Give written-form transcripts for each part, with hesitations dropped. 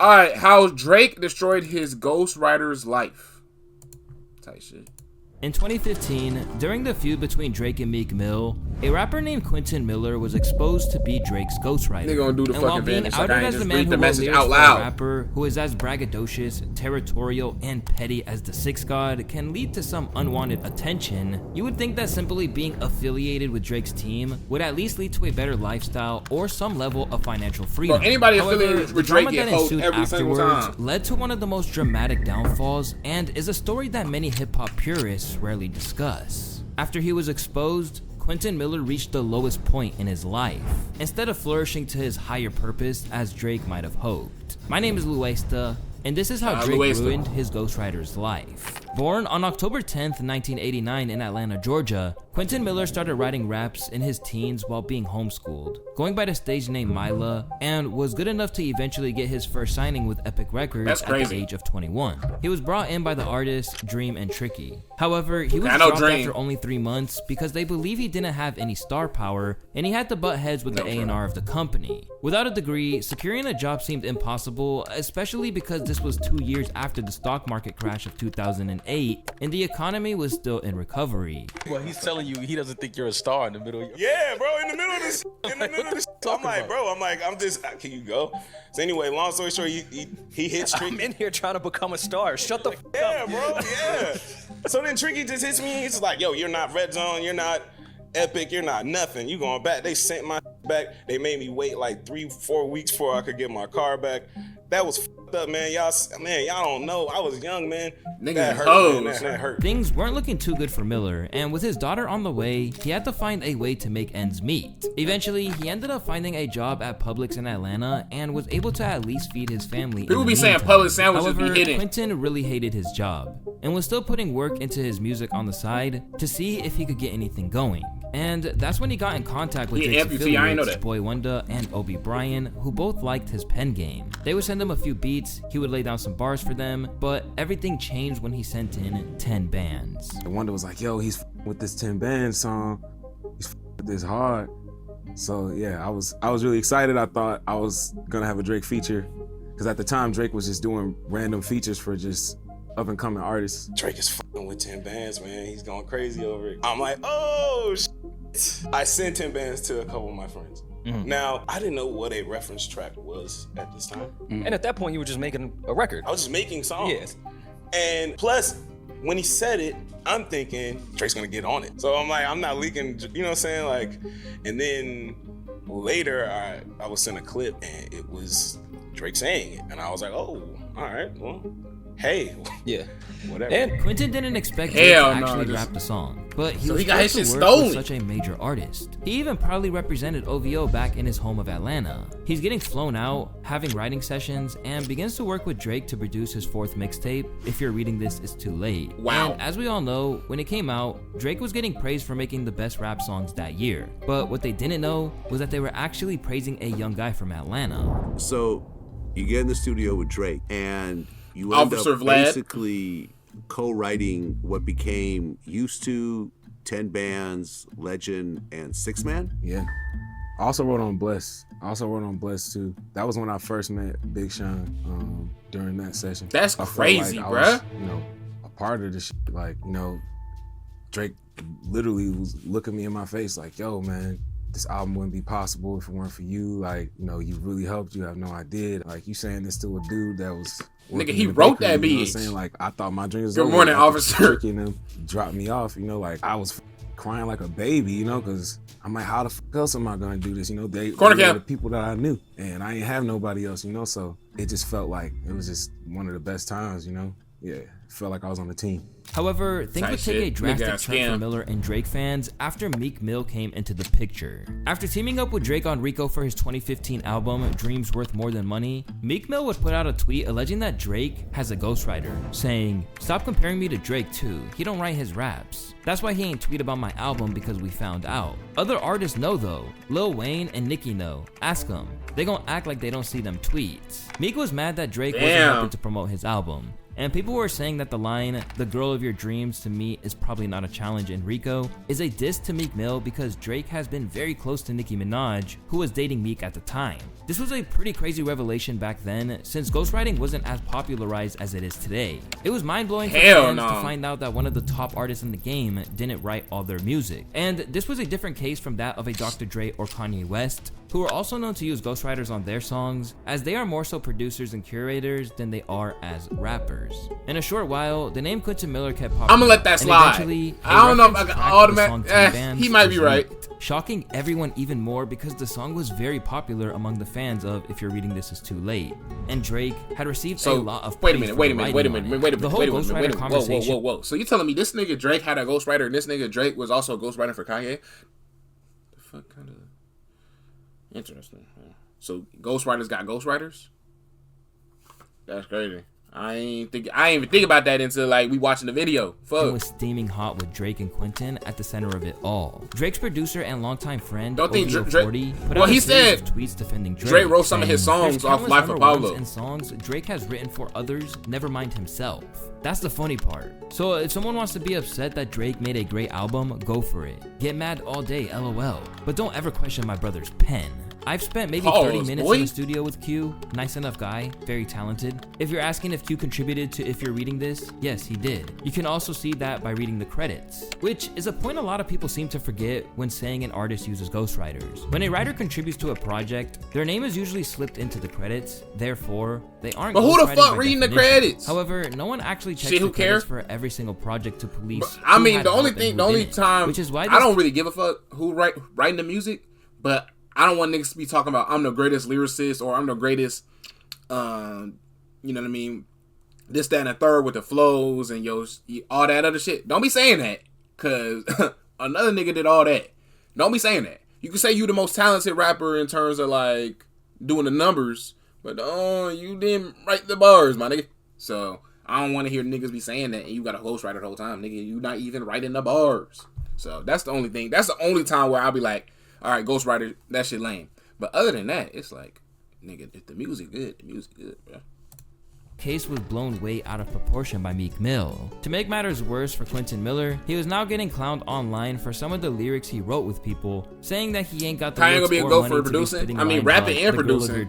All right, how Drake destroyed his ghostwriter's life. Type shit. In 2015, during the feud between Drake and Meek Mill, a rapper named Quentin Miller was exposed to be Drake's ghostwriter. They're gonna do the and while fucking being Vantage, outed like I as ain't the just man read who the wrote message lyrics out for loud. a rapper who is as braggadocious, territorial, and petty as the Six God can lead to some unwanted attention, you would think that simply being affiliated with Drake's team would at least lead to a better lifestyle or some level of financial freedom. Bro, anybody However, affiliated the with Drake drama get that hoed ensued every single afterwards time. led to one of the most dramatic downfalls and is a story that many hip-hop purists rarely discuss. After he was exposed, Quentin Miller reached the lowest point in his life, instead of flourishing to his higher purpose as Drake might have hoped. My name is Louaista, and this is how Drake ruined his ghostwriter's life. Born on October 10th, 1989 in Atlanta, Georgia, Quentin Miller started writing raps in his teens while being homeschooled, going by the stage name Mila, and was good enough to eventually get his first signing with Epic Records at the age of 21. He was brought in by the artists Dream and Tricky. However, he was dropped after only 3 months because they believe he didn't have any star power and he had to butt heads with the A&R of the company. Without a degree, securing a job seemed impossible, especially because this was 2 years after the stock market crash of 2008 and the economy was still in recovery. Well, he's telling you he doesn't think you're a star in the middle of your... Yeah, bro, in the middle of this. I'm like, bro, I'm just, can you go? So anyway, long story short, he hits Tricky. I'm in here trying to become a star. Shut the f up. Yeah, bro, yeah. So then Tricky just hits me. He's just like, yo, you're not Red Zone. You're not Epic. You're not nothing. You going back. They sent my back. They made me wait like 3-4 weeks before I could get my car back. That was fucked up, man. Y'all don't know. I was young, man. That hurt, man. That hurt. Things weren't looking too good for Miller, and with his daughter on the way, he had to find a way to make ends meet. Eventually, he ended up finding a job at Publix in Atlanta and was able to at least feed his family. People be saying Publix sandwiches be hidden. Quentin really hated his job and was still putting work into his music on the side to see if he could get anything going. And that's when he got in contact with Drake's affiliates, Boy Wonder and Obi Bryan, who both liked his pen game. They would send him a few beats, he would lay down some bars for them, but everything changed when he sent in 10 bands. Wonder was like, yo, he's with this 10 band song, he's with this hard. So yeah, I was really excited. I thought I was gonna have a Drake feature, because at the time Drake was just doing random features for just up and coming artists. Drake is fucking with 10 bands, man. He's going crazy over it. I'm like, oh shit. I sent 10 bands to a couple of my friends. Now, I didn't know what a reference track was at this time. And at that point, you were just making a record. I was just making songs. Yes. And plus, when he said it, I'm thinking Drake's gonna get on it. So I'm like, I'm not leaking, you know what I'm saying? Like, and then later, I was sent a clip and it was Drake saying it. And I was like, oh, all right, well, hey. Yeah. Whatever. And Quentin didn't expect Drake to actually rap the song, but he was got his shit forced to work stolen with such a major artist. He even proudly represented OVO back in his home of Atlanta. He's getting flown out, having writing sessions, and begins to work with Drake to produce his 4th mixtape, If You're Reading This It's Too Late. Wow. And as we all know, when it came out, Drake was getting praised for making the best rap songs that year. But what they didn't know was that they were actually praising a young guy from Atlanta. So you get in the studio with Drake and you end up basically co-writing what became Used To, 10 Bands, Legend, and 6 Man. Yeah. I also wrote on Bless. Too. That was when I first met Big Sean during that session. That's crazy, bruh. You know, a part of the shit. Like, you know, Drake literally was looking me in my face like, yo, man, this album wouldn't be possible if it weren't for you. Like, you know, you really helped. You have no idea. Like, you saying this to a dude that was... Nigga, he wrote that beat. You know what I'm saying? Like, I thought my dreams was Good over. morning, officer. And them dropped me off, you know, like, I was crying like a baby, you know, because I'm like, how the fuck else am I going to do this? You know, they were the people that I knew, and I ain't have nobody else, you know, so it just felt like it was just one of the best times, you know? Yeah, felt like I was on the team. However, things would take a drastic turn for Miller and Drake fans after Meek Mill came into the picture. After teaming up with Drake on Rico for his 2015 album, Dreams Worth More Than Money, Meek Mill would put out a tweet alleging that Drake has a ghostwriter, saying, "Stop comparing me to Drake too, he don't write his raps. That's why he ain't tweet about my album because we found out. Other artists know though, Lil Wayne and Nicki know, ask them. They gon' act like they don't see them tweets." Meek was mad that Drake wasn't helping to promote his album. And people were saying that the line, "the girl of of your dreams to me is probably not a challenge, Enrico, is a diss to Meek Mill because Drake has been very close to Nicki Minaj, who was dating Meek at the time. This was a pretty crazy revelation back then, since ghostwriting wasn't as popularized as it is today. It was mind-blowing for fans to find out that one of the top artists in the game didn't write all their music. And this was a different case from that of a Dr. Dre or Kanye West, who are also known to use ghostwriters on their songs, as they are more so producers and curators than they are as rappers. In a short while, the name Quentin Miller kept popping up. I'm gonna let that slide. I don't know if I can automatically. He might be right. Shocking everyone even more because the song was very popular among the fans of If You're Reading This Is Too Late. And Drake had received a lot of praise. Wait a minute. Whoa. So you telling me this nigga Drake had a ghostwriter and this nigga Drake was also a ghostwriter for Kanye? The fuck kind of interesting. So ghostwriters got ghostwriters? That's crazy. I ain't even think about that until like we watching the video. Fuck. It was steaming hot with Drake and Quentin at the center of it all. Drake's producer and longtime friend, don't think Drake put out a series of tweets defending Drake wrote some of his songs off Life of Pablo. And songs Drake has written for others, never mind himself. That's the funny part. So if someone wants to be upset that Drake made a great album, go for it. Get mad all day, LOL. But don't ever question my brother's pen. I've spent maybe 30 minutes in the studio with Q. Nice enough guy, very talented. If you're asking if Q contributed to If You're Reading This, yes, he did. You can also see that by reading the credits, which is a point a lot of people seem to forget when saying an artist uses ghostwriters. When a writer contributes to a project, their name is usually slipped into the credits, therefore, they aren't. But who the fuck reading the credits? However, no one actually checks the credits for every single project to police. But, I mean, the only time, which is why I don't really give a fuck who writing the music, but I don't want niggas to be talking about I'm the greatest lyricist or I'm the greatest, you know what I mean, this, that, and the third with the flows and all that other shit. Don't be saying that, because another nigga did all that. Don't be saying that. You can say you the most talented rapper in terms of like doing the numbers, but you didn't write the bars, my nigga. So I don't want to hear niggas be saying that and you got a ghostwriter the whole time, nigga. You not even writing the bars. So that's the only thing. That's the only time where I'll be like, all right, ghostwriter, that shit lame. But other than that, it's like, nigga, if the music good, the music good, bro. Case was blown way out of proportion by Meek Mill. To make matters worse for Quentin Miller, he was now getting clowned online for some of the lyrics he wrote with people, saying that he ain't got the looks or money for producing. I mean, rapping and producing.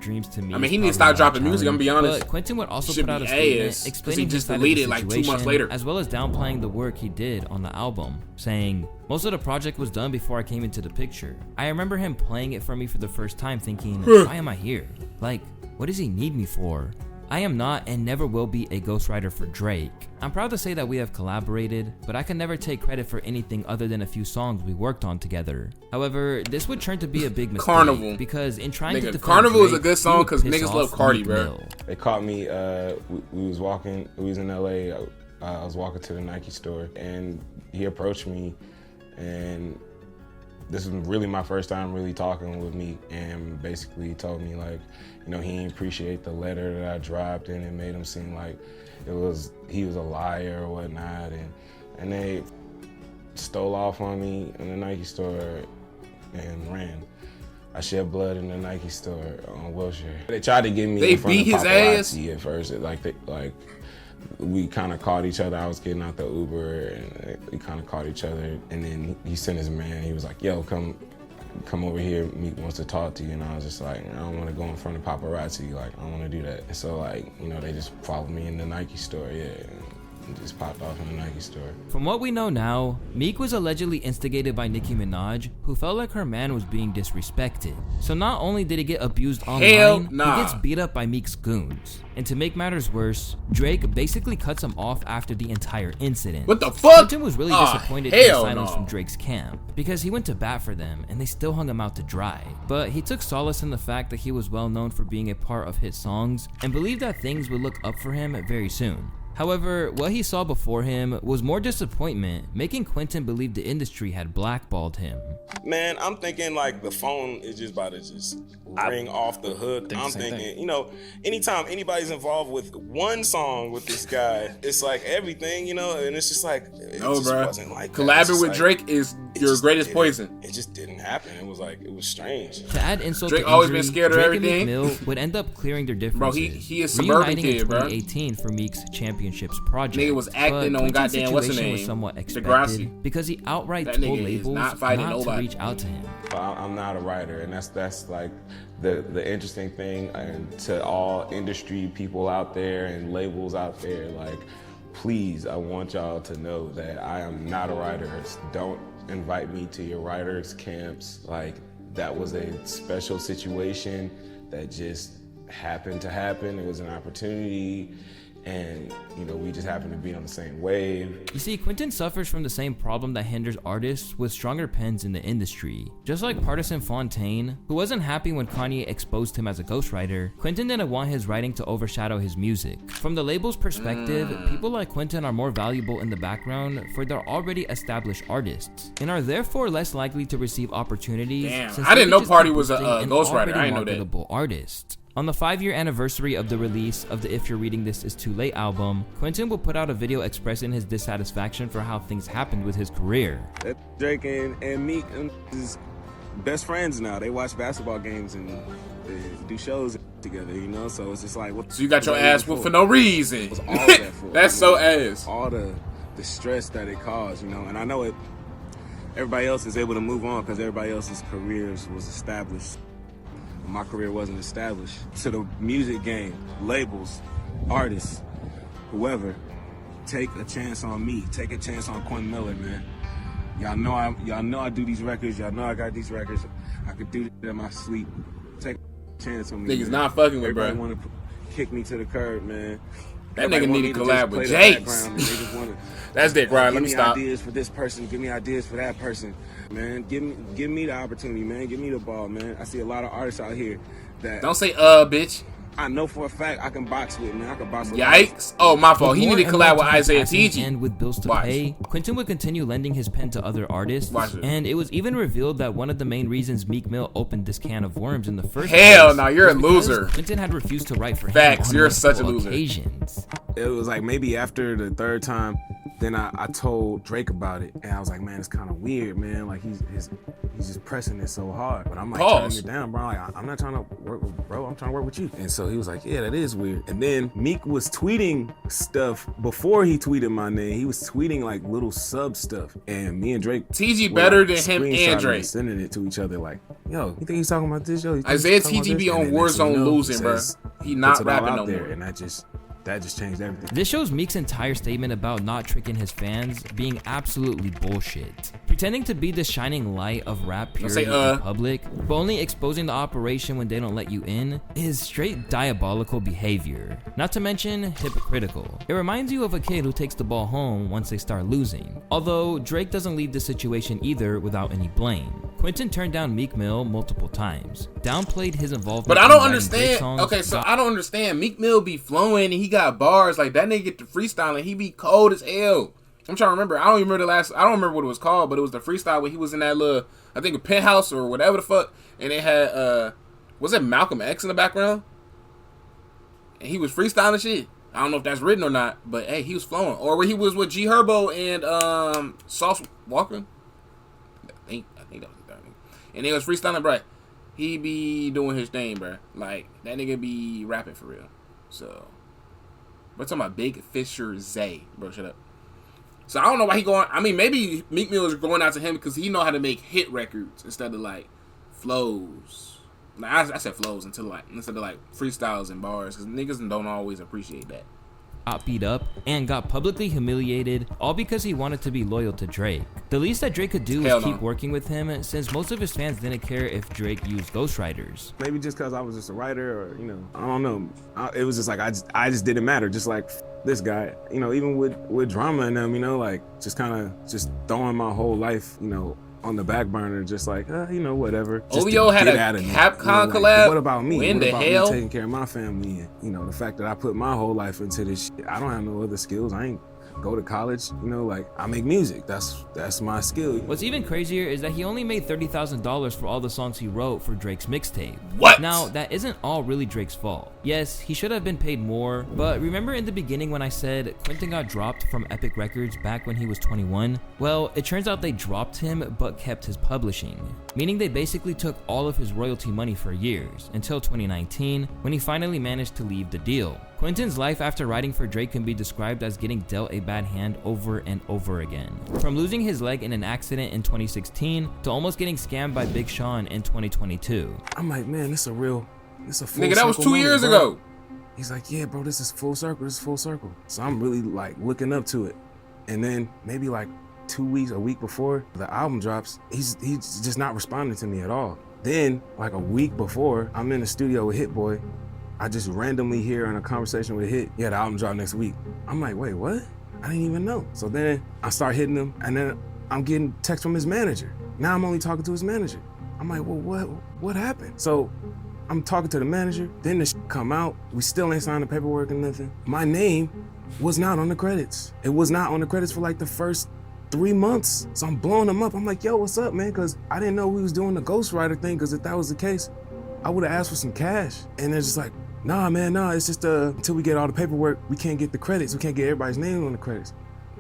I mean, he needs to stop dropping music, I'm gonna be honest. But Quentin would also put out a statement explaining his side of the situation, like 2 months later, as well as downplaying the work he did on the album, saying, most of the project was done before I came into the picture. I remember him playing it for me for the first time thinking, why am I here? Like, what does he need me for? I am not and never will be a ghostwriter for Drake. I'm proud to say that we have collaborated, but I can never take credit for anything other than a few songs we worked on together. However, this would turn to be a big mistake. Carnival. Because in trying to defend Carnival Drake, is a good song because niggas love Cardi, bro. They caught me, we was in LA, I was walking to the Nike store and he approached me, and this was really my first time really talking with me, and basically he told me like, you know, he didn't appreciate the letter that I dropped and it made him seem like he was a liar or whatnot, and they stole off on me in the Nike store and ran. I shed blood in the Nike store on Wilshire. They tried to get me in front of paparazzi at first. We kind of caught each other. I was getting out the Uber and we kind of caught each other. And then he sent his man. He was like, yo, come over here. Meek wants to talk to you. And I was just like, I don't want to go in front of paparazzi. Like, I don't want to do that. And so like, you know, they just followed me in the Nike store, yeah. And just popped off in the Nike store. From what we know now, Meek was allegedly instigated by Nicki Minaj, who felt like her man was being disrespected. So not only did he get abused online, he gets beat up by Meek's goons. And to make matters worse, Drake basically cuts him off after the entire incident. What the fuck? Quentin was really disappointed in the silence from Drake's camp, because he went to bat for them and they still hung him out to dry. But he took solace in the fact that he was well known for being a part of hit songs and believed that things would look up for him very soon. However, what he saw before him was more disappointment, making Quentin believe the industry had blackballed him. Man, I'm thinking like the phone is just about to just ring off the hook. I'm thinking, you know, anytime anybody's involved with one song with this guy, it's like everything, you know, and it's just like, it just wasn't like collabing with Drake is your greatest poison. It just didn't happen. It was like, it was strange. To add insult Drake to injury, always been scared of Drake everything. and Meek Mill would end up clearing their differences. Bro, he is suburban reuniting kid, in bro. 2018 for Meek's Championships project. Nigga was acting on goddamn what's the name? Was somewhat expected Degrassi. because he outright That told nigga is labels not fighting to nobody. reach out to him. I'm not a writer, and that's like the interesting thing. And to all industry people out there and labels out there, like, please, I want y'all to know that I am not a writer. Don't invite me to your writers camps. Like, that was a special situation that just happened to happen. It was an opportunity, and you know, we just happened to be on the same wave. You see, Quentin suffers from the same problem that hinders artists with stronger pens in the industry. Just like Partisan Fontaine, who wasn't happy when Kanye exposed him as a ghostwriter, Quentin didn't want his writing to overshadow his music. From the label's perspective, people like Quentin are more valuable in the background for their already established artists, and are therefore less likely to receive opportunities. Damn, I didn't know Party was a ghostwriter. I didn't know that. Artist. On the 5-year anniversary of the release of the If You're Reading This Is Too Late album, Quentin will put out a video expressing his dissatisfaction for how things happened with his career. Drake and Meek is best friends now. They watch basketball games and they do shows together, you know? So it's just like... So you got your ass whooped for no reason. What's all that for? That's so ass. All the stress that it caused, you know? And I know everybody else is able to move on because everybody else's careers was established. My career wasn't established. To the music game, labels, artists, whoever, take a chance on me. Take a chance on Quentin Miller, man. Y'all know I do these records. Y'all know I got these records. I could do it in my sleep. Take a chance on me. Niggas not fucking with, bro. Everybody want to kick me to the curb, man. That nigga need to collab with Jakes. That's Dick Ryan. Let me stop. Give me ideas for this person. Give me ideas for that person. Man, give me the opportunity, man. Give me the ball, man. I see a lot of artists out here that... Don't say, bitch. I know for a fact I can box with, man. I can box with. Yikes. Oh, my fault. He need to collab with Isaiah TG. And with bills to pay, Quentin would continue lending his pen to other artists. And it was even revealed that one of the main reasons Meek Mill opened this can of worms in the first place. Hell no, you're a loser. Quentin had refused to write for him. Facts, you're such a loser. Occasions. It was like maybe after the third time, then I told Drake about it, and I was like, man, it's kind of weird, man. Like he's just pressing it so hard, but I'm like turning it down, bro. Like I'm not trying to work with bro. I'm trying to work with you. And so he was like, yeah, that is weird. And then Meek was tweeting stuff before he tweeted my name. He was tweeting like little sub stuff, and me and Drake TG better than him and Drake, sending it to each other like, yo, you think he's talking about this? Yo, Isaiah TG be on Warzone losing, bro. He not rapping no more. And that just changed everything. This shows Meek's entire statement about not tricking his fans being absolutely bullshit. Pretending to be the shining light of rap purity in public, but only exposing the operation when they don't let you in, is straight diabolical behavior. Not to mention hypocritical. It reminds you of a kid who takes the ball home once they start losing. Although Drake doesn't leave the situation either without any blame. Quentin turned down Meek Mill multiple times, downplayed his involvement. But I don't understand. Okay, so I don't understand. Meek Mill be flowing and he got bars like that. Nigga get to freestyling. He be cold as hell. I'm trying to remember. I don't even remember I don't remember what it was called, but it was the freestyle where he was in that little, I think a penthouse or whatever the fuck, and they had was it Malcolm X in the background? And he was freestyling shit. I don't know if that's written or not, but hey, he was flowing. Or where he was with G Herbo and Sauce Walker. I think that was the thing. And they was freestyling, bro. He be doing his thing, bro. Like that nigga be rapping for real. So we're talking about Big Fisher Zay, bro. Shut up. So I don't know why he going. I mean, maybe Meek Mill is going out to him because he know how to make hit records instead of like flows. Like I said flows instead of like freestyles and bars because niggas don't always appreciate that. Got beat up and got publicly humiliated, all because he wanted to be loyal to Drake. The least that Drake could do was keep working with him, since most of his fans didn't care if Drake used ghostwriters. Maybe just because I was just a writer, or I don't know. It was just like I just didn't matter. Just like this guy, even with drama and them, like just kind of just throwing my whole life, on the back burner, just like, whatever. OVO had a Capcom collab. What about me? When what the about hell? Me taking care of my family and, the fact that I put my whole life into this shit. I don't have no other skills. I ain't go to college, like I make music. That's my skill. What's even crazier is that he only made $30,000 for all the songs he wrote for Drake's mixtape. What? Now, that isn't all really Drake's fault. Yes, he should have been paid more, but remember in the beginning when I said Quentin got dropped from Epic Records back when he was 21? Well, it turns out they dropped him but kept his publishing, meaning they basically took all of his royalty money for years, until 2019 when he finally managed to leave the deal. Quentin's life after writing for Drake can be described as getting dealt a bad hand over and over again. From losing his leg in an accident in 2016 to almost getting scammed by Big Sean in 2022. I'm like, man, this a full nigga, that was 2 years bro. ago. He's like, yeah, bro, this is full circle. This is full circle. So I'm really like looking up to it. And then maybe like a week before the album drops, he's just not responding to me at all. Then like a week before, I'm in the studio with Hit Boy. I just randomly hear in a conversation with Hit, yeah, the album drop next week. I'm like, wait, what? I didn't even know. So then I start hitting him, and then I'm getting text from his manager. Now I'm only talking to his manager. I'm like, well, what happened? So I'm talking to the manager, then the come out. We still ain't signed the paperwork or nothing. My name was not on the credits. It was not on the credits for like the first 3 months. So I'm blowing them up. I'm like, yo, what's up, man? Because I didn't know we was doing the ghostwriter thing, because if that was the case, I would have asked for some cash. And they're just like, nah, man, nah, it's just until we get all the paperwork, we can't get the credits. We can't get everybody's name on the credits.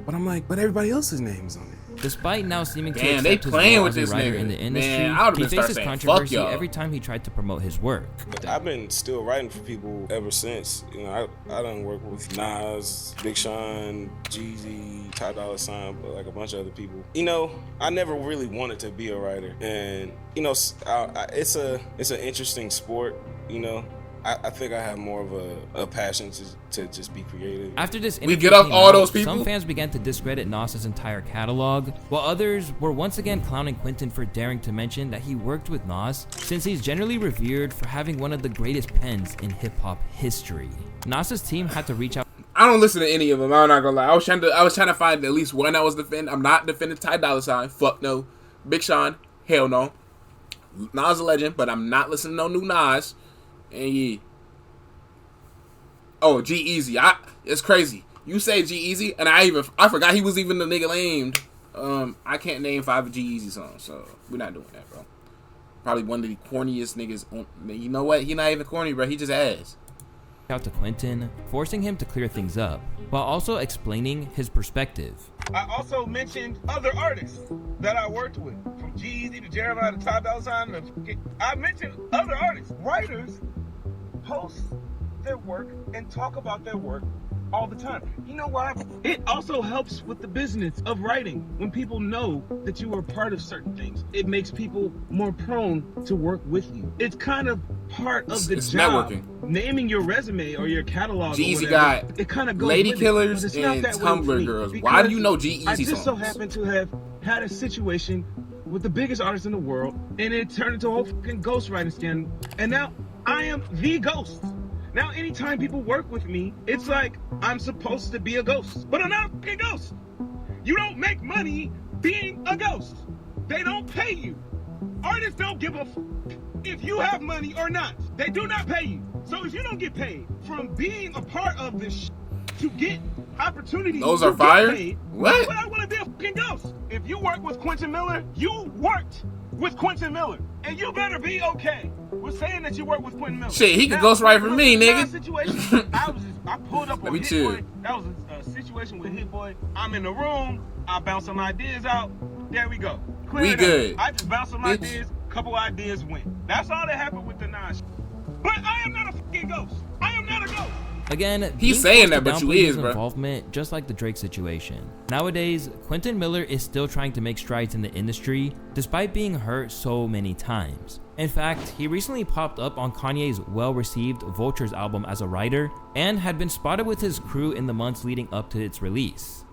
But I'm like, but everybody else's name is on it. Despite now seeming to Damn, accept they his playing role with as a this writer nigga. in the industry, Man, he faces saying, controversy fuck y'all. every time he tried to promote his work. I've been still writing for people ever since. You know, I done worked with Nas, Big Sean, Jeezy, Ty Dolla $ign, but like a bunch of other people. You know, I never really wanted to be a writer, and you know, it's an interesting sport. You know, I think I have more of a passion to just be creative. After this we interview get up came all out, those people. some fans began to discredit Nas's entire catalog, while others were once again clowning Quentin for daring to mention that he worked with Nas, since he's generally revered for having one of the greatest pens in hip-hop history. Nas's team had to reach out. I don't listen to any of them. I'm not gonna lie. I was trying to find at least one I was defending. I'm not defending Ty Dolla $ign. Fuck no. Big Sean. Hell no. Nas a legend, but I'm not listening to no new Nas. And yeah. Oh, G-Eazy. It's crazy. You say G-Eazy, and I forgot he was even the nigga named. I can't name 5 G-Eazy songs, so we're not doing that, bro. Probably one of the corniest niggas. You know what? He not even corny, bro. He just ass. Out to Quentin, forcing him to clear things up, while also explaining his perspective. I also mentioned other artists that I worked with, from G-Eazy to Jeremiah to Ty Dolla $ign. I mentioned other artists. Writers post their work and talk about their work all the time. You know why? It also helps with the business of writing. When people know that you are part of certain things, it makes people more prone to work with you. It's kind of part of the job. Networking. Naming your resume or your catalog. G-Eazy got it kind of goes Lady with Killers it, and Tumblr Girls. Why do you know G-Eazy I songs? just so happen to have had a situation with the biggest artist in the world, and it turned into a whole fucking ghostwriting scandal. And now I am the ghost. Now, anytime people work with me, it's like I'm supposed to be a ghost. But I'm not a fucking ghost. You don't make money being a ghost. They don't pay you. Artists don't give a f if you have money or not. They do not pay you. So if you don't get paid from being a part of this to get opportunities, those are fire? Paid, what? I want to be a fucking ghost. If you work with Quentin Miller, you worked with Quentin Miller. And you better be okay. We're saying that you work with Quentin Miller. Shit, he could ghostwrite for me, nigga. Situation, I pulled up on Hit chill. Boy. That was a situation with Hit Boy. I'm in the room. I bounce some ideas out. There we go. Clear we good. I just bounce some ideas. Couple ideas went. That's all that happened with the Nas. But I am not a fucking ghost. I am not a ghost. Again, he's saying that, but you is, bro. Involvement, just like the Drake situation. Nowadays, Quentin Miller is still trying to make strides in the industry, despite being hurt so many times. In fact, he recently popped up on Kanye's well-received Vultures album as a writer, and had been spotted with his crew in the months leading up to its release.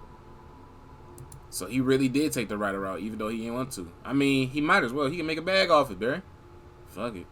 So he really did take the writer route, even though he didn't want to. I mean, he might as well. He can make a bag off it, bro. Fuck it.